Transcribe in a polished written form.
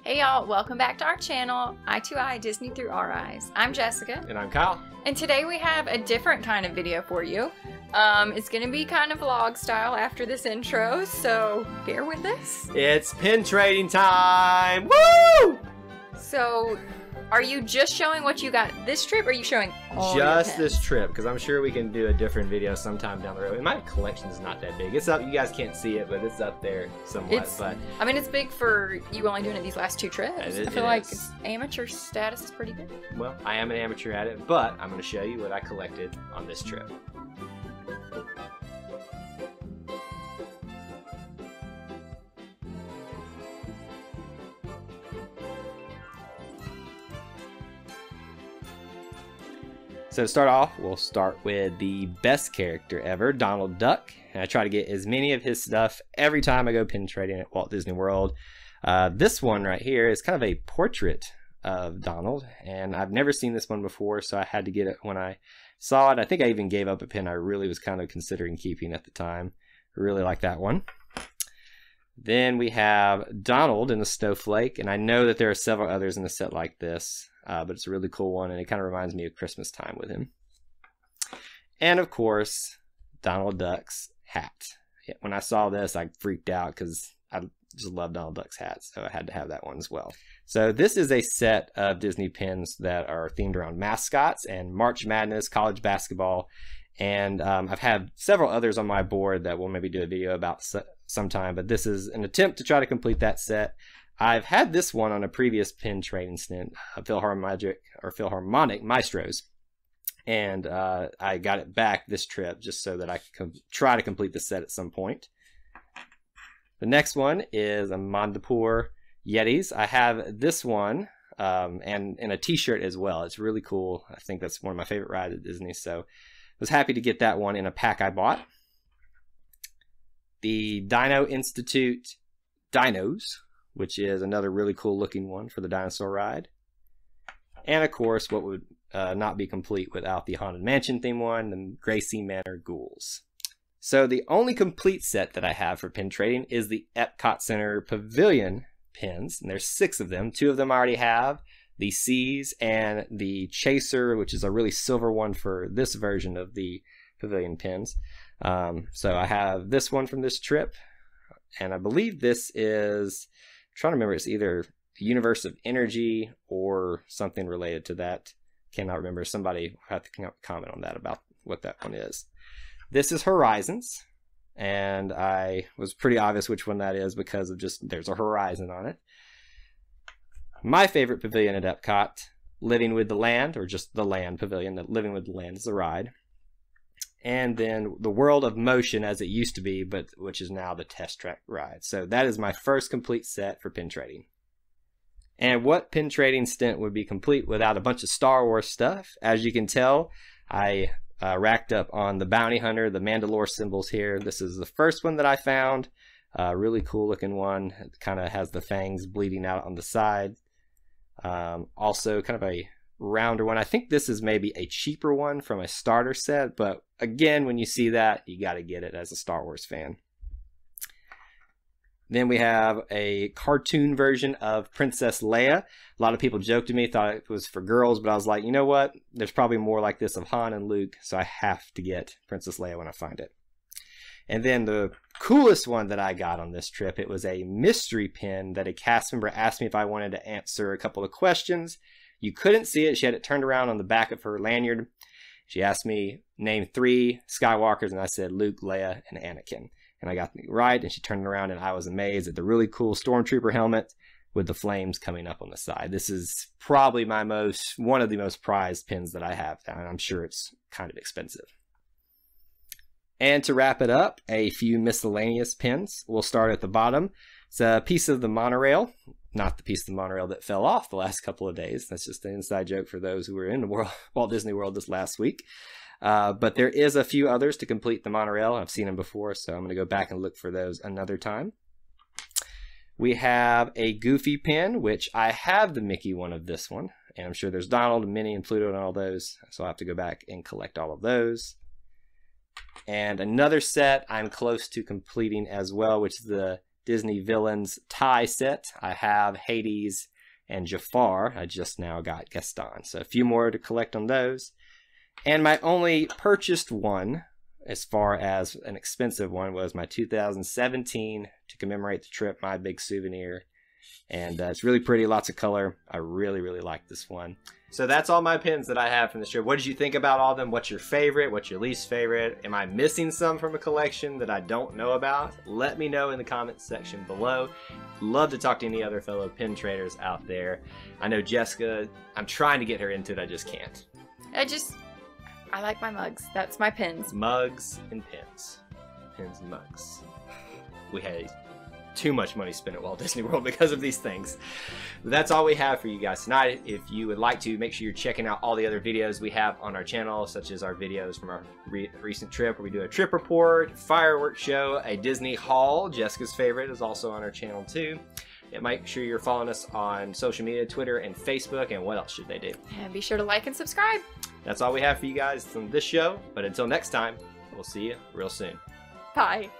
Hey y'all, welcome back to our channel, Eye2Eye Disney Through Our Eyes. I'm Jessica. And I'm Kyle. And today we have a different kind of video for you. It's gonna be kind of vlog style after this intro, so bear with us. It's pin trading time! Woo! So, are you just showing what you got this trip, or are you showing all your Just pins? this trip, because I'm sure we can do a different video sometime down the road. And my collection is not that big. It's up, you guys can't see it, but it's up there somewhat. I mean, it's big for you only doing it these last two trips. It I feel like is. amateur status is pretty good. Well, I am an amateur at it, but I'm going to show you what I collected on this trip. So to start off, we'll start with the best character ever, Donald Duck. And I try to get as many of his stuff every time I go pin trading at Walt Disney World. This one right here is kind of a portrait of Donald, and I've never seen this one before, so I had to get it when I saw it. I think I even gave up a pin I really was kind of considering keeping at the time. I really like that one. Then we have Donald in the Snowflake, and I know that there are several others in the set like this. But it's a really cool one, and it kind of reminds me of Christmas time with him. And of course, Donald Duck's hat. Yeah, when I saw this, I freaked out because I just love Donald Duck's hat, so I had to have that one as well. So this is a set of Disney pins that are themed around mascots and March Madness, college basketball, and I've had several others on my board that we'll maybe do a video about sometime, but this is an attempt to try to complete that set. I've had this one on a previous pin trading stint, Philharmonic Maestros, and I got it back this trip just so that I could try to complete the set at some point. The next one is a Mandapur Yetis. I have this one and in a t-shirt as well. It's really cool. I think that's one of my favorite rides at Disney, so I was happy to get that one in a pack I bought. The Dino Institute Dinos, which is another really cool looking one for the dinosaur ride. And of course, what would not be complete without the Haunted Mansion theme one, the Gracie Manor Ghouls. So the only complete set that I have for pin trading is the Epcot Center Pavilion pins, and there's 6 of them. 2 of them I already have, the Seas and the Chaser, which is a really silver one for this version of the Pavilion pins. So I have this one from this trip, and I believe this is, I'm trying to remember, it's either the Universe of Energy or something related to that. Cannot remember. Somebody will have to comment on that about what that one is. This is Horizons, and I was pretty obvious which one that is because of just there's a horizon on it. My favorite pavilion at Epcot, Living with the Land, or just the Land Pavilion. Living with the Land is the ride. And then the World of Motion as it used to be, but which is now the Test Track ride. So that is my first complete set for pin trading. And what pin trading stint would be complete without a bunch of Star Wars stuff? As you can tell, I racked up on the Bounty Hunter, the Mandalore symbols here. This is the first one that I found. Really cool looking one. It kind of has the fangs bleeding out on the side. Also kind of a rounder one. I think this is maybe a cheaper one from a starter set, but again, when you see that, you got to get it as a Star Wars fan. Then we have a cartoon version of Princess Leia. A lot of people joked to me, thought it was for girls, but I was like, you know what? There's probably more like this of Han and Luke, so I have to get Princess Leia when I find it. And then the coolest one that I got on this trip, it was a mystery pin that a cast member asked me if I wanted to answer a couple of questions. You couldn't see it. She had it turned around on the back of her lanyard. She asked me, name 3 Skywalkers, and I said Luke, Leia, and Anakin. And I got it right, and she turned it around, and I was amazed at the really cool Stormtrooper helmet with the flames coming up on the side. This is probably one of the most prized pins that I have, and I'm sure it's kind of expensive. And to wrap it up, a few miscellaneous pins. We'll start at the bottom. It's a piece of the monorail. Not the piece of the monorail that fell off the last couple of days. That's just an inside joke for those who were in the Walt Disney World this last week. But there is a few others to complete the monorail. I've seen them before, so I'm going to go back and look for those another time. We have a Goofy pin, which I have the Mickey one of this one. And I'm sure there's Donald and Minnie and Pluto and all those. So I'll have to go back and collect all of those. And another set I'm close to completing as well, which is the Disney villains tie set. I have Hades and Jafar. I just now got Gaston. So a few more to collect on those. And my only purchased one, as far as an expensive one, was my 2017 to commemorate the trip, My Big Souvenir. And it's really pretty, lots of color. I really, really like this one. So that's all my pins that I have from the trip. What did you think about all of them? What's your favorite? What's your least favorite? Am I missing some from a collection that I don't know about? Let me know in the comments section below. Love to talk to any other fellow pin traders out there. I know Jessica, I'm trying to get her into it, I just can't. I like my mugs. That's my pins. Mugs and pins. Pins and mugs. We had too much money spent at Walt Disney World because of these things. But that's all we have for you guys tonight. If you would like to, make sure you're checking out all the other videos we have on our channel, such as our videos from our recent trip where we do a trip report, fireworks show, a Disney haul. Jessica's favorite is also on our channel too. And make sure you're following us on social media, Twitter and Facebook. And what else should they do? And be sure to like and subscribe. That's all we have for you guys from this show. But until next time, we'll see you real soon. Bye.